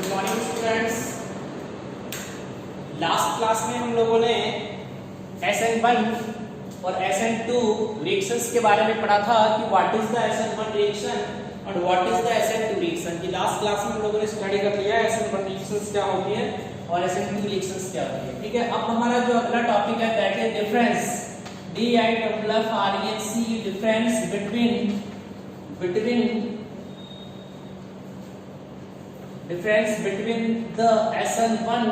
Good morning students. Last class में हम लोगों ने SN1 और SN2 रिएक्शंस के बारे में पढ़ा था कि what is the SN1 reaction और what is the SN2 reaction. ये लास्ट क्लास में हम लोगों ने स्टडी कर लिया है SN1 रिएक्शंस क्या होती है और SN2 रिएक्शंस क्या होती है। ठीक है, अब हमारा जो अगला टॉपिक है that is difference DIRENC difference between the SN1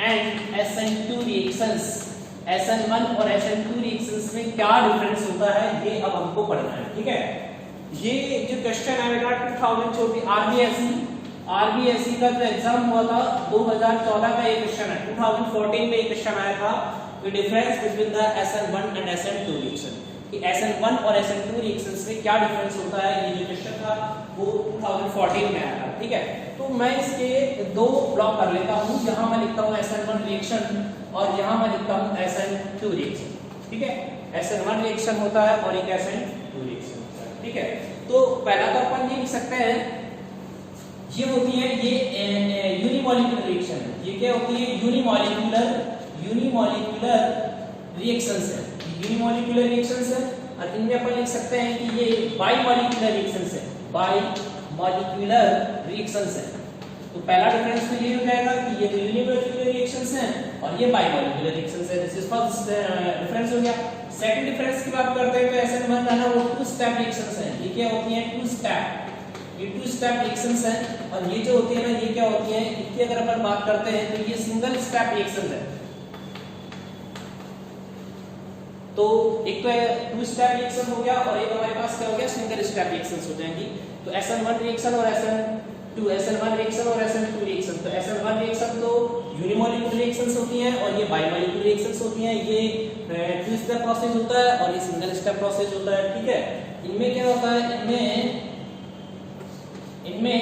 and SN2 reactions। SN1 और SN2 reactions में क्या डिफरेंस होता है ये अब हमको पढ़ना है। ठीक है, ये जो क्वेश्चन है बेटा 2024 RBSE का जो एग्जाम हुआ था 2014 का ये क्वेश्चन है। 2014 में ये क्वेश्चन आया था कि difference between the SN1 and SN2 reaction, कि SN1 और SN2 रिएक्शंस में क्या डिफरेंस होता है। ये जो क्वेश्चन था वो 2014 में आया था। ठीक है, तो मैं इसके दो ब्लॉक कर लेता हूं, जहां मैं लिखता हूं SN1 रिएक्शन और यहां मैं लिखता हूं SN2 रिएक्शन। ठीक है, SN1 रिएक्शन होता है और एक SN2 रिएक्शन होता है। ठीक है, तो पहला तो अपन ये लिख सकते हैं, ये होती है ये यूनिमॉलिक्यूलर रिएक्शन। ये क्या होती है? यूनिमॉलिक्यूलर रिएक्शंस है, यूनिमॉलिक्यूलर रिएक्शंस है। और इनमें अपन लिख सकते हैं कि ये बाइमॉलिक्यूलर रिएक्शंस है, बाइमॉलिक्यूलर रिएक्शंस है। तो पहला डिफरेंस तो ये हो जाएगा कि ये तो यूनिमॉलिक्यूलर रिएक्शंस हैं और ये बाइमॉलिक्यूलर रिएक्शंस है। दिस इज फर्स्ट डिफरेंस हो गया। सेकंड डिफरेंस की बात करते हैं तो SN1 है ना वो टू स्टेप रिएक्शंस हैं। ये क्या होती हैं? टू स्टेप, ये टू स्टेप रिएक्शंस हैं। और ये जो होती है ना ये क्या होती है? इनकी अगर अपन बात करते हैं तो ये सिंगल स्टेप रिएक्शंस है। तो एक तो टू स्टेप रिएक्शन हो गया और एक हमारे पास क्या हो गया? सिंगल स्टेप रिएक्शंस हो जाएंगी। तो SN1 रिएक्शन और SN1 रिएक्शन और SN2 रिएक्शन। तो SN1 रिएक्शन तो यूनिमॉलिक्यूलर रिएक्शंस होती हैं और ये बाइमॉलिक्यूलर रिएक्शंस होती हैं। ये टू स्टेप प्रोसेस होता है और ये सिंगल स्टेप प्रोसेस होता है। ठीक है, इनमें क्या होता है? इनमें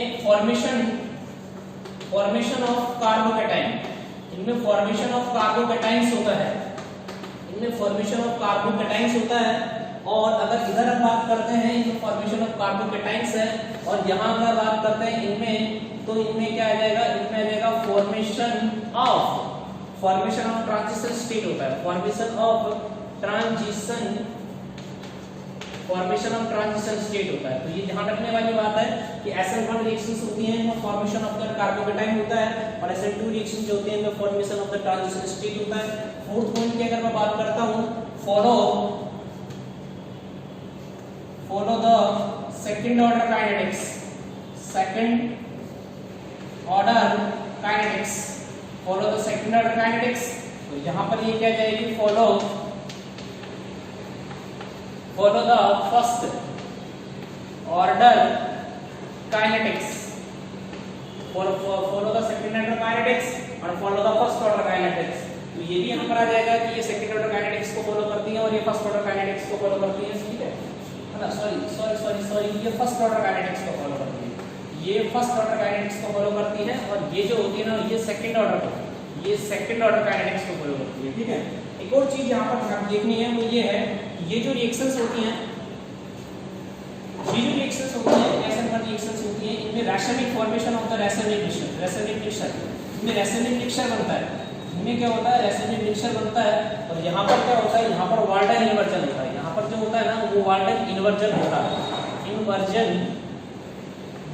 फॉर्मेशन ऑफ कार्बोकैटायन, इनमें फॉर्मेशन ऑफ कार्बोकैटायंस होता है, इनमें फॉर्मेशन ऑफ कार्बोकैटायंस होता है। और अगर इधर हम बात करते हैं इनमें फॉर्मेशन ऑफ कार्बोकैटायंस है और यहाँ अगर बात करते हैं इनमें, तो इनमें क्या आ जाएगा? इनमें आ जाएगा फॉर्मेशन ऑफ ट्रांजिशन स्टेट होता है, फॉर्मेशन ऑफ ट्रांजिशन स्टेट होता है। तो ये ध्यान रखने वाली बात है कि SN1 रिएक्शंस होती हैं इनमें फॉर्मेशन ऑफ द कार्बोकैटायन होता है और SN2 रिएक्शन जो होती है इनमें formation of the transition state होता है। फोर्थ पॉइंट की अगर मैं बात करता हूं, follow the second order kinetics, follow the second order kinetics. तो यहां पर ये क्या जाएगी? Follow the first order kinetics, follow the second order kinetics और follow the first order kinetics. तो ये भी यहाँ पर आ जाएगा कि ये सेकंड ऑर्डर काइनेटिक्स को फॉलो करती है और ये फर्स्ट ऑर्डर काइनेटिक्स को फॉलो करती है। ठीक है ना, सॉरी ये फर्स्ट ऑर्डर काइनेटिक्स को फॉलो करती है, ये फर्स्ट ऑर्डर काइनेटिक्स को फॉलो करती है और ये जो होती है ना ये सेकंड ऑर्डर काइनेटिक्स को फॉलो करती है। ठीक है, एक और चीज यहाँ पर देखनी है वो ये है कि ये जो रिएक्शंस होती हैं SN1 रिएक्शंस होती हैं, इनमें रासायनिक फॉर्मेशन ऑफ द रासायनिक मिक्सचर, इनमें रासायनिक मिक्सचर बनता है। इनमें क्या होता है? रासायनिक मिक्सचर बनता है और यहाँ पर क्या होता है? यहाँ पर वाल्टन इन्वर्जन होता है। यहाँ पर जो होता है ना वो वाल्टन इन्वर्जन होता है,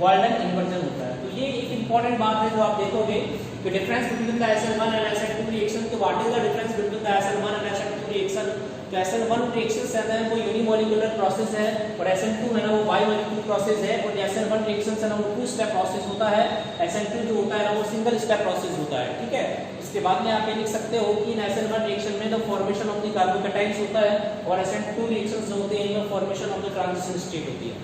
वाल्टन इन्वर्जन होता है। तो ये एक इंपॉर्टेंट बात है जो आप देखोगे कि difference between the SN1 and SN2 reaction. तो what is the difference between the SN1 and SN2 reaction? तो SN1 रिएक्शंस है वो यूनिमॉलिक्यूलर प्रोसेस है और SN2 है ना वो बाइमॉलिक्यूलर प्रोसेस है। और SN1 रिएक्शंस है ना वो टू स्टेप प्रोसेस होता है, SN2 जो होता है ना वो सिंगल स्टेप प्रोसेस होता है। ठीक है, इसके बाद में आप ये लिख सकते हो कि SN1 रिएक्शन में the formation of the carbocations होता है और SN2 रिएक्शंस जो होते हैं इनमें formation of the transition state होती है।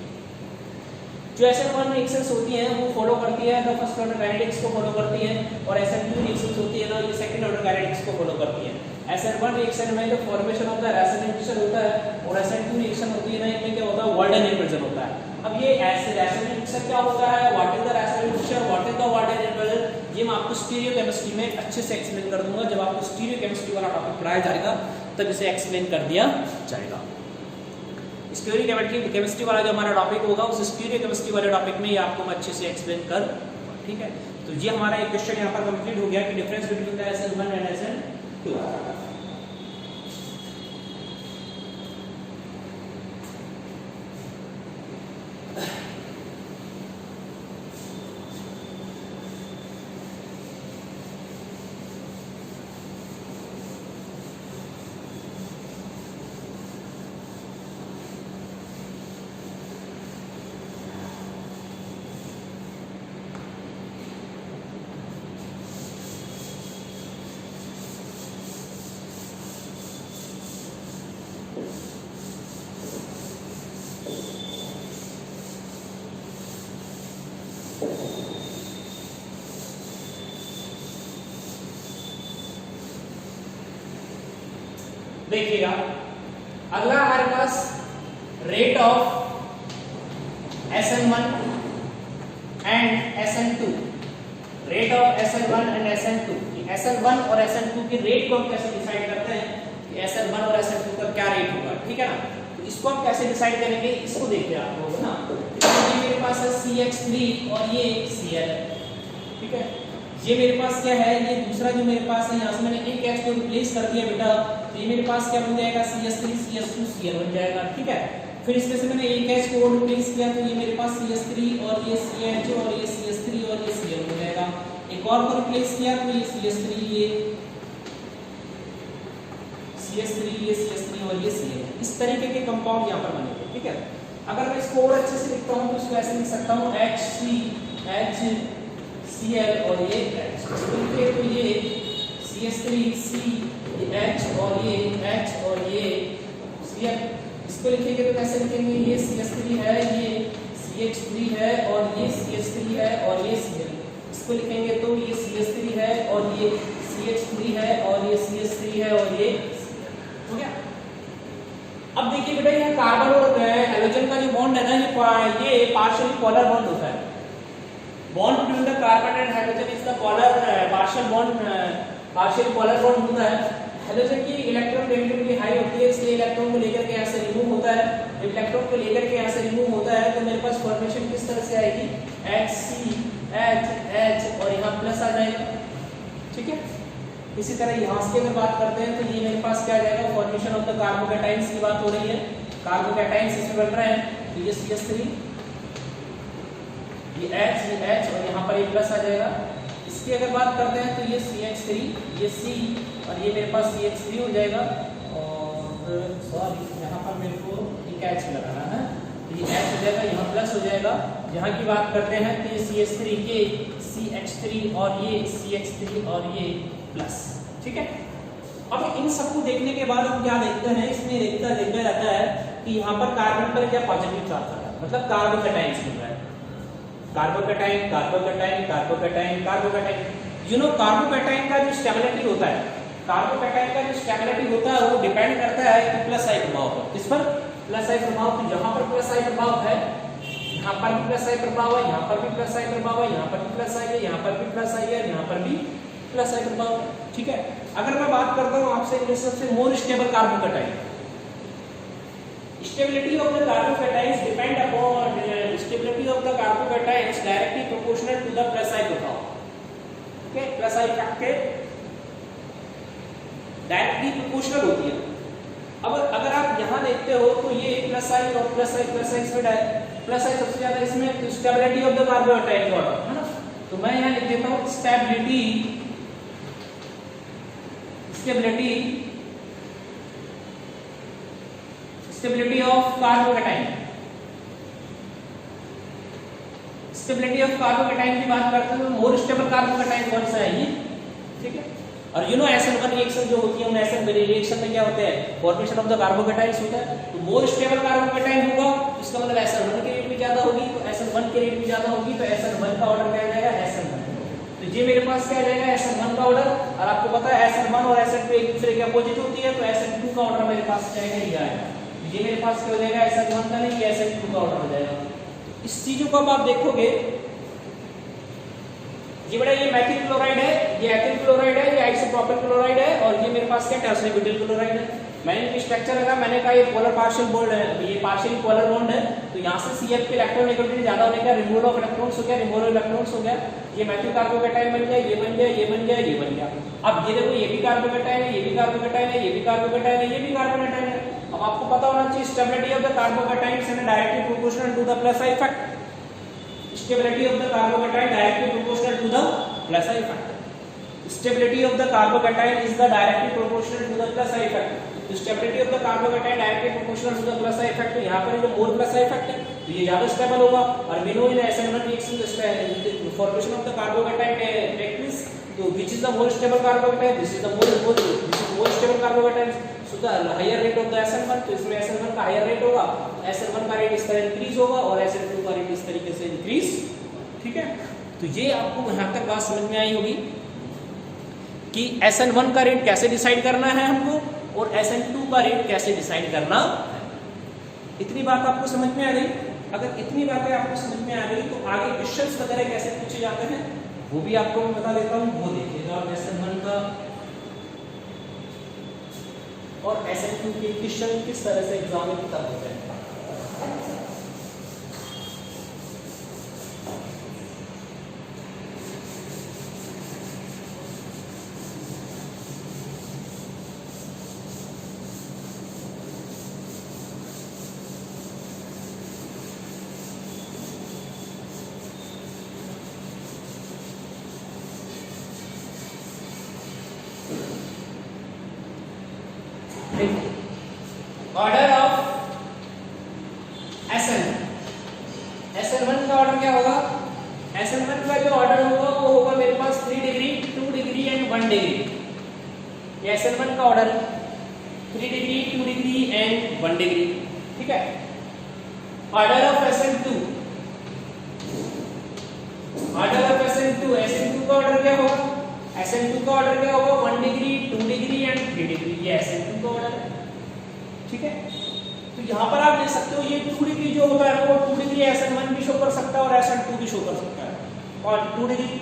जो SN1 रिएक्शंस होती हैं वो फॉलो करती है द फर्स्ट ऑर्डर काइनेटिक्स को फॉलो करती है और SN2 रिएक्शंस होती है ना ये सेकंड ऑर्डर काइनेटिक्स को फॉलो करती है। SN1 रिएक्शन में जो फॉर्मेशन ऑफ द रासायनिक मिक्सचर होता है और SN2 रिएक्शन होती है ना इनमें क्या होता है? वाल्टन इन्वर्जन होता है। अब ये ऐसे रासायनिक मिक्सचर क्या होता है? व्हाट इज द रासायनिक mixture, what is the Walton inversion, ये मैं आपको स्टीरियोकेमिस्ट्री में अच्छे से एक्सप्लेन कर दूंगा। जब आपको स्टीरियोकेमिस्ट्री वाला टॉपिक पढ़ाया जाएगा तब इसे एक्सप्लेन कर दिया जाएगा। स्टीरियोकेमिस्ट्री वाला जो हमारा टॉपिक होगा उस स्टीरियोकेमिस्ट्री वाले टॉपिक में ये आपको मैं अच्छे से एक्सप्लेन कर, ठीक है। तो ये हमारा एक क्वेश्चन यहाँ पर कंप्लीट हो गया कि difference between the SN1 and SN2। देखिएगा अगला हमारे पास rate of SN1 and SN2, rate of SN1 and SN2। SN1 और SN2 की रेट को हम कैसे डिसाइड करते हैं कि SN1 और SN2 का क्या रेट होगा, ठीक है ना। तो इसको हम कैसे डिसाइड करेंगे, इसको देखिए आप लोग ना, ये मेरे पास है CH3 और ये Cl, ठीक है। ये मेरे पास क्या है, ये दूसरा जो मेरे पास है, यहाँ से मैंने एक H को रिप्लेस कर दिया बेटा, तो ये मेरे पास क्या बन जाएगा CH3 CH2 Cl बन जाएगा, ठीक है। फिर इसमें से मैंने एक H को रिप्लेस किया तो ये मेरे पास CH3 और ये CH और ये CH3 और ये Cl हो जाएगा। एक और को रिप्लेस किया तो ये CH3 ये CH3 ये CH3 और ये Cl, इस तरीके के कंपाउंड यहाँ पर बनेंगे, ठीक है। अगर मैं इसको और अच्छे से लिखता हूँ तो इसको ऐसे लिख सकता हूँ HCl और ये H, तो ये CH3 C ये H और ये H और ये Cl, इसको लिखेंगे तो कैसे लिखेंगे, ये CH3 है, ये CH3 है और ये CH3 है और ये Cl, इसको लिखेंगे तो ये CH3 है और ये CH3 है और ये CH3 है और ये हो गया। अब देखिए बेटा ये कार्बन और हाइड्रोजन का जो बॉन्ड है ना, ये पार्शियली पोलर बॉन्ड होता है। Bond between the carbon and hydrogen is the polar partial polar bond होता है। हाइड्रोजन की इलेक्ट्रॉन नेगेटिविटी हाई होती है, इसलिए इलेक्ट्रॉन को लेकर के यहाँ से रिमूव होता है। इलेक्ट्रॉन को लेकर के यहाँ से रिमूव होता है तो मेरे पास फॉर्मेशन किस तरह से आएगी, HCH और यहाँ प्लस आ जाएगा, ठीक है। इसी तरह यहाँ से अगर बात करते हैं तो ये मेरे पास क्या आ जाएगा, फॉर्मेशन ऑफ द कार्बोकैटायंस की बात हो रही है, कार्बोकैटायंस इसमें बन रहे हैं, तो ये CH3 ये H और यहाँ पर ये प्लस आ जाएगा। इसकी अगर बात करते हैं तो ये CH3 ये C और ये मेरे पास CH3 हो जाएगा, और सॉरी यहाँ पर मेरे को एक H लगाना है, तो ये H हो जाएगा, यहाँ प्लस हो जाएगा। यहाँ की बात करते हैं तो ये CH3 ये CH3 और ये CH3 और ये प्लस, ठीक है। अब इन सबको देखने के बाद हम क्या देखते हैं, इसमें देखा जाता है कि यहाँ पर कार्बन पर क्या पॉजिटिव चार्ज आ रहा है, मतलब कार्बोकैटायंस मिल रहा है, carbocation carbocation carbocation carbocation. You know carbocation का जो स्टेबिलिटी होता है, कार्बोकैटायन का जो स्टेबिलिटी होता है वो डिपेंड करता है कि प्लस आई प्रभाव पर, किस पर, प्लस आई प्रभाव। तो यहाँ पर प्लस आई प्रभाव है, यहाँ पर भी प्लस आई प्रभाव है, यहाँ पर भी प्लस आई प्रभाव है, यहाँ पर भी प्लस आई है, यहाँ पर भी प्लस आई है, यहाँ पर भी प्लस आई प्रभाव, ठीक है। अगर मैं बात करता हूँ आपसे सबसे more stable carbocation, stability of the carbocations depend upon stability of the carbocations directly proportional to the plus I प्रभाव, okay, plus I factor directly proportional होती है। अब अगर आप यहाँ देखते हो तो ये प्लस आई और प्लस आई इसमें प्लस आई सबसे ज्यादा इसमें, तो स्टेबिलिटी ऑफ द कार्बोकैटायन है ना, तो मैं यहाँ लिख देता हूँ stability of carbocation. Stability of carbocation की बात करते हैं तो मोर स्टेबल कार्बोकैटायन कौन सा है ये, ठीक है। और यू नो SN1 रिएक्शन जो होती है उन SN रिएक्शन में क्या होता है, फॉर्मेशन ऑफ द कार्बोकैटायंस होता है। तो मोर स्टेबल कार्बोकैटायन होगा, इसका मतलब SN1 की रेट भी ज्यादा होगी, तो SN1 की रेट भी ज्यादा होगी, तो SN1 का ऑर्डर क्या आ जाएगा, SN1। तो ये मेरे पास क्या आ जाएगा, SN1 का ऑर्डर। और आपको पता है SN1 और SN2 एक दूसरे के अपोजिट होती है, तो SN2 का ऑर्डर मेरे पास जाएगा, ये आएगा। ये मेरे पास क्या हो जाएगा, SN1 का नहीं, ये SN2 का ऑर्डर हो जाएगा। इस चीजों को अब आप देखोगे, ये बड़ा ये मेथिल क्लोराइड है, ये एथिल क्लोराइड है, ये आइसोप्रोपिल क्लोराइड है, और ये मेरे पास क्या टर्सरी ब्यूटिल क्लोराइड है। मैंने स्ट्रक्चर लगा, मैंने कहा ये पोलर पार्शियल बॉन्ड है, ये पार्शियली पोलर बॉन्ड है, तो यहाँ से CF के इलेक्ट्रॉन नेगेटिविटी ज्यादा होने का रिमूवल ऑफ इलेक्ट्रॉन्स हो गया, रिमूवल ऑफ इलेक्ट्रॉन्स हो गया, ये मेथिल कार्बोकेटाइन बन गया, ये बन गया, ये बन गया, ये बन गया। अब ये देखो ये भी कार्बोकेटाइन है, ये भी कार्बोकेटाइन है, ये भी कार्बोकेटाइन है, ये भी कार्बोकेटाइन है। अब आपको पता होना चाहिए stability of the carbocations is directly proportional to the plus effect. Stability of the carbocation directly proportional to the plus effect. Stability of the carbocation is the directly proportional to the plus effect. तो stability of the carbocation directly proportional to the plus effect। तो यहाँ पर जो more plus effect है तो ये ज्यादा stable होगा। और we know in SN1 reaction the formation of the carbocation take place, तो which is the more stable carbocation, this is the more stable carbocation, so the higher rate of the SN1, तो इसमें SN1 का higher rate होगा, SN1 का rate इस तरह increase होगा और SN2 का rate इस तरीके से increase। ठीक है, तो ये आपको यहाँ तक बात समझ में आई होगी कि SN1 का रेट कैसे डिसाइड करना है हमको और SN2 का रेट कैसे डिसाइड करना है। इतनी बात आपको समझ में आ गई? अगर इतनी बातें आपको समझ में आ गई तो आगे क्वेश्चंस वगैरह कैसे पूछे जाते हैं वो भी आपको मैं बता देता हूँ। वो देखिएगा आप SN1 का और SN2 के क्वेश्चन किस तरह से एग्जाम में किताब होते हैं। ऑर्डर ऑफ SN1 का ऑर्डर क्या होगा? SN1 का जो ऑर्डर होगा वो होगा मेरे पास 3 डिग्री, 2 डिग्री एंड 1 डिग्री। ये SN1 का order 3 degree, 2 degree and 1 degree. ठीक है। ऑर्डर ऑफ SN2 का ऑर्डर क्या होगा? SN2 का ऑर्डर क्या होगा? 1 डिग्री, 2 डिग्री एंड 3 डिग्री। ये SN2 का ऑर्डर है। ठीक है, तो यहाँ पर आप देख सकते हो ये 2 डिग्री जो होता है वो 2 डिग्री SN1 भी शो कर सकता है और SN2 भी शो कर सकता है और 2 डिग्री।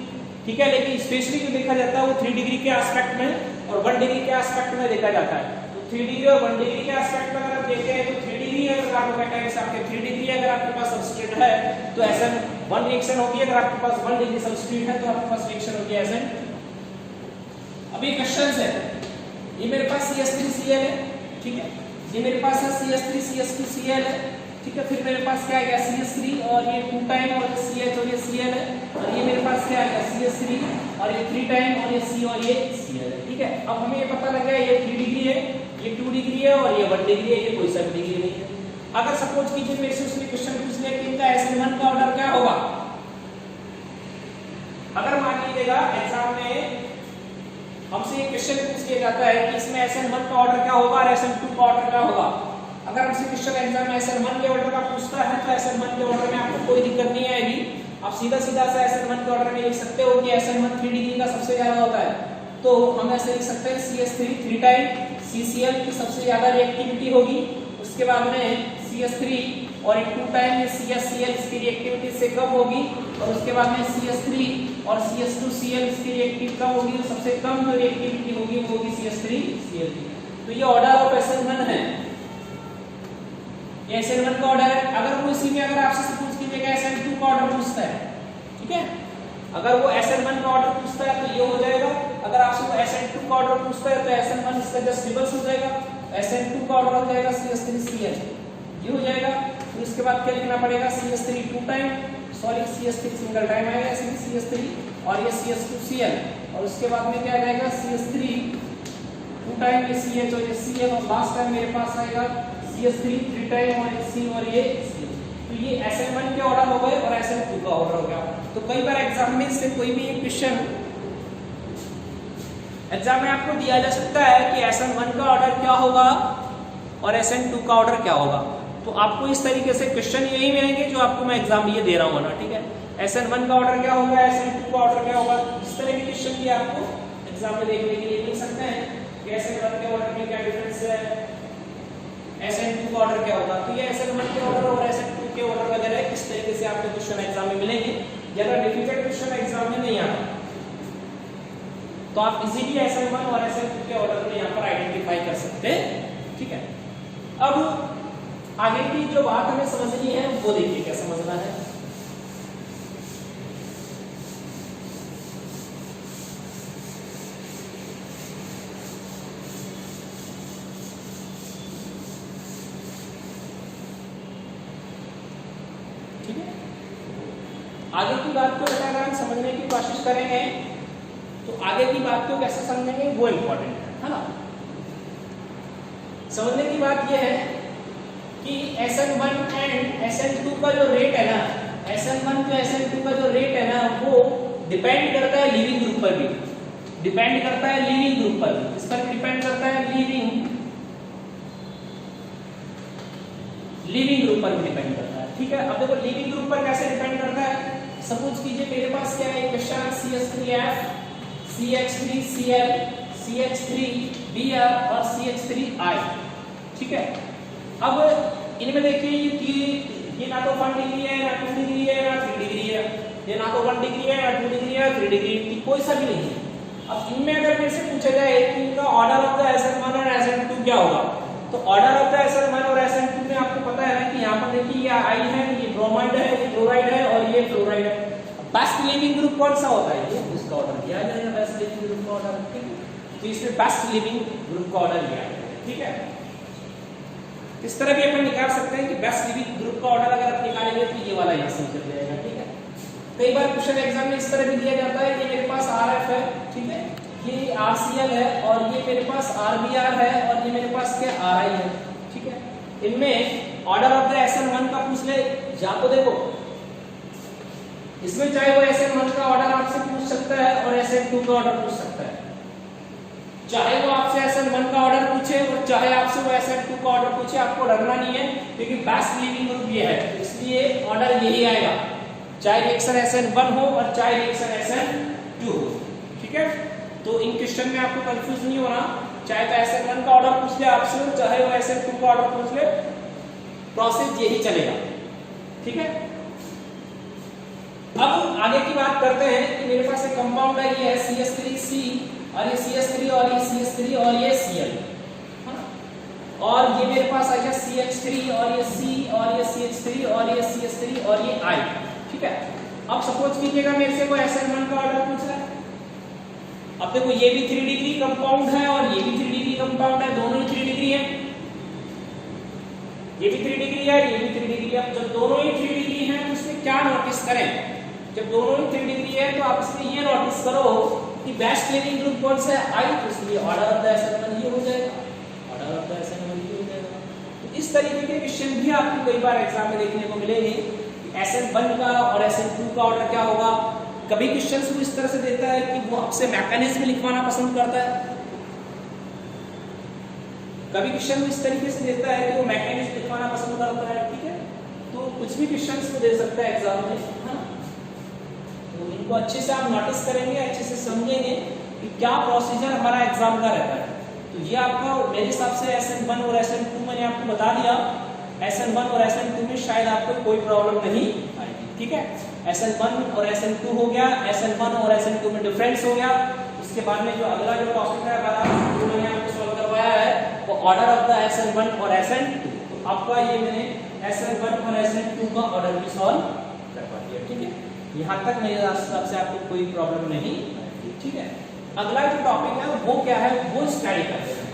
ठीक है, लेकिन स्पेशली जो देखा जाता है वो 3 डिग्री के एस्पेक्ट में और 1 डिग्री के एस्पेक्ट में देखा जाता है। तो 3 डिग्री और 1 डिग्री के एस्पेक्ट में अगर आप देखते हैं तो 3 डिग्री अगर कार्बोकेटाइन्स आपके 3 डिग्री अगर आपके पास सबस्ट्रेट है तो SN1 रिएक्शन होगी। अगर आपके पास 1 डिग्री सबस्ट्रेट है तो आपके पास रिएक्शन होगी SN। अभी क्वेश्चन है, ये मेरे पास CH3Cl है। ठीक है, ये मेरे पास है CH3 CH2Cl है। ठीक है, फिर मेरे पास क्या आ गया CH3 और ये 2 टाइम और ये CH और ये Cl है और ये मेरे पास क्या आ गया CH3 और ये 3 टाइम और ये C और ये Cl है। ठीक है, अब हमें ये पता लग गया ये 3 डिग्री है, ये 2 डिग्री है और ये 1 डिग्री है, ये कोई सा डिग्री नहीं है। अगर सपोज कीजिए मेरे से उसने क्वेश्चन पूछ लिया कि इनका SN1 का ऑर्डर क्या होगा। अगर मान लीजिएगा एग्जाम में हमसे ये क्वेश्चन पूछ लिया जाता है कि इसमें SN1 का ऑर्डर क्या होगा और SN2 का ऑर्डर क्या होगा। अगर हमसे क्वेश्चन एग्जाम में SN1 के ऑर्डर का पूछता है तो SN1 के ऑर्डर में आपको कोई दिक्कत नहीं आएगी। आप सीधा सा SN1 के ऑर्डर में लिख सकते हो कि SN1 3 डिग्री का सबसे ज्यादा होता है, तो हम ऐसे लिख सकते हैं CH3 3 टाइम CCl की सबसे ज्यादा रिएक्टिविटी होगी, उसके बाद में CH3 और 2 टाइम में CHCl इसकी रिएक्टिविटी से कम होगी और उसके बाद में CH3 और CH2Cl इसकी रिएक्टिविटी कम होगी, तो सबसे कम जो रिएक्टिविटी होगी वो होगी CH3Cl। तो ये ऑर्डर ऑफ SN1 है, ये SN1 का ऑर्डर है। अगर वो इसी में अगर आपसे पूछ कीजिएगा SN2 का ऑर्डर पूछता है, ठीक है, अगर वो SN1 का ऑर्डर पूछता है तो ये हो जाएगा। अगर आपसे वो SN2 का ऑर्डर पूछता है तो SN1 इसका जस्ट रिवर्स हो जाएगा, SN2 का ऑर्डर हो जाएगा CH3Cl, ये हो जाएगा। फिर इसके बाद क्या लिखना पड़ेगा CH3 2 time, sorry CH3 single time आएगा इसमें CH3 और ये CH2Cl और उसके बाद में क्या आ जाएगा CH3 2 टाइम ये CH और ये Cl और लास्ट टाइम मेरे पास आएगा CH3 3 टाइम और ये C और ये Cl। तो ये SN1 के ऑर्डर हो गए और SN2 का ऑर्डर हो गया। तो कई बार एग्जाम में से कोई भी एक क्वेश्चन एग्जाम में आपको दिया जा सकता है कि SN1 का ऑर्डर क्या होगा और SN2 का ऑर्डर क्या होगा। तो आपको इस तरीके से क्वेश्चन यही मिलेंगे जो आपको मैं एग्जाम ये दे रहा हूँ ना, ठीक है। SN1 का ऑर्डर क्या होगा, SN2 का ऑर्डर क्या होगा, इस तरह के क्वेश्चन भी आपको एग्जाम में देखने के लिए मिल सकते हैं कि SN1 के ऑर्डर में क्या डिफरेंस है, SN2 का ऑर्डर क्या होगा। तो ये SN1 के ऑर्डर और SN2 के ऑर्डर वगैरह किस तरीके से आपको क्वेश्चन एग्जाम में मिलेंगे। ज्यादा डिफिकल्ट क्वेश्चन एग्जाम में नहीं आता तो आप इजीली SN1 और SN2 के ऑर्डर को यहाँ पर आइडेंटिफाई कर सकते हैं। ठीक है। अब आगे की जो बात हमें समझनी है वो देखिए क्या समझना है। ठीक है, आगे की बात को अगर हम समझने की कोशिश करेंगे तो आगे की बात को कैसे समझेंगे वो इम्पोर्टेंट है ना। समझने की बात यह है कि SN1 एंड SN2 का जो रेट है ना, SN1 to SN2 का जो रेट है ना वो डिपेंड करता है लीविंग ग्रुप पर भी, डिपेंड करता है लीविंग ग्रुप पर भी, इस पर भी डिपेंड करता है लीविंग ग्रुप पर भी डिपेंड करता है। ठीक है, अब देखो लीविंग ग्रुप पर कैसे डिपेंड करता है। सपोज कीजिए मेरे पास क्या है क्वेश्चन CH3F CH3Cl CH3Br और CH3I। ठीक है, अब इनमें देखिए कि ये ना तो 1 डिग्री है ना 2 डिग्री है ना 3 डिग्री है, ये ना तो 1 डिग्री है ना 2 डिग्री है 3 डिग्री की कोई सा भी नहीं है। अब इनमें अगर मेरे से पूछा जाए कि इनका ऑर्डर ऑफ द SN1 और SN2 क्या होगा, तो ऑर्डर ऑफ द SN1 और SN2 में आपको पता है ना कि यहाँ पर देखिए ये I है, ये ब्रोमाइड है, ये क्लोराइड है और ये फ्लोराइड है। बेस्ट लिविंग ग्रुप कौन सा होता है, ये इसका ऑर्डर दिया जाएगा बेस्ट लिविंग ग्रुप का ऑर्डर। ठीक है, तो इसमें बेस्ट लिविंग ग्रुप का ऑर्डर दिया जाएगा। ठीक है, इस तरह भी अपन निकाल सकते हैं कि बेस्ट लिविंग ग्रुप का ऑर्डर अगर आप निकालेंगे तो ये वाला यहाँ से निकल जाएगा। ठीक है, कई बार क्वेश्चन एग्जाम में इस तरह भी दिया जाता है, ये मेरे पास RF है, ठीक है, ये RCl है और ये मेरे पास RBr है और ये मेरे पास क्या RI है। ठीक है, इनमें ऑर्डर ऑफ द SN1 का पूछ ले या तो देखो इसमें चाहे वो SN1 का ऑर्डर आपसे पूछ सकता है और SN2 का ऑर्डर पूछ सकता है, चाहे वो आपसे SN1 का ऑर्डर पूछे और चाहे आपसे वो SN2 का ऑर्डर पूछे, आपको डरना नहीं है क्योंकि बेस्ट लिविंग ग्रुप ये है, इसलिए ऑर्डर यही आएगा, चाहे रिएक्शन SN1 हो और चाहे रिएक्शन SN2 हो। ठीक है, तो इन क्वेश्चन में आपको कंफ्यूज नहीं होना, चाहे तो SN1 का ऑर्डर पूछ ले आपसे और चाहे वो SN2 का ऑर्डर पूछ ले, प्रोसेस यही चलेगा। ठीक है, अब आगे की बात करते हैं कि मेरे पास एक कंपाउंड है, ये है CH3C और ये CH3 और ये CH3 और ये Cl, और ये मेरे पास आ गया CH3 और ये C और ये CH3 और ये CH3 और ये I। ठीक है, अब सपोज कीजिएगा मेरे से कोई SN1 का ऑर्डर पूछ रहा है। अब देखो ये भी 3 डिग्री कंपाउंड है और ये भी 3 डिग्री कंपाउंड है, दोनों ही 3 डिग्री है, ये भी 3 डिग्री है, ये भी 3 डिग्री है। जब दोनों ही 3 डिग्री हैं तो इसमें क्या नोटिस करें, जब दोनों ही 3 डिग्री है तो आप इसमें ये नोटिस करो कि बेस्ट लिविंग ग्रुप कौन सा है, I, तो इसलिए ऑर्डर ऑफ द SN1 ये हो जाएगा, ऑर्डर ऑफ द SN1 ये हो जाएगा। तो इस तरीके के क्वेश्चन भी आपको कई बार एग्जाम में देखने को मिलेंगे कि SN1 का और SN2 का ऑर्डर क्या होगा। कभी क्वेश्चंस को इस तरह से देता है कि वो आपसे मैकेनिज्म लिखवाना पसंद करता है, कभी क्वेश्चन को इस तरीके से देता है कि वो मैकेनिज्म लिखवाना पसंद करता है। ठीक है, तो कुछ भी क्वेश्चंस को दे सकता है एग्जाम में, है ना। तो इनको अच्छे से आप नोटिस करेंगे, अच्छे से समझेंगे कि क्या प्रोसीजर हमारा एग्जाम का रहता है। तो ये आपका मेरे हिसाब से SN1 और SN2 मैंने आपको बता दिया, SN1 और SN2 में शायद आपको कोई प्रॉब्लम नहीं आएगी। ठीक है, SN1 और SN2 हो गया, SN1 और SN2 में डिफरेंस हो गया। उसके बाद में जो अगला जो टॉपिक है जो मैंने आपको सॉल्व करवाया है वो ऑर्डर ऑफ द SN1 और SN2। तो आपका ये मैंने SN1 और SN2 का ऑर्डर भी सॉल्व करवा दिया। ठीक है, यहाँ तक मेरे हिसाब से आपको कोई प्रॉब्लम नहीं आएगी। ठीक है, अगला जो टॉपिक है वो क्या है वो स्टडी करते हैं।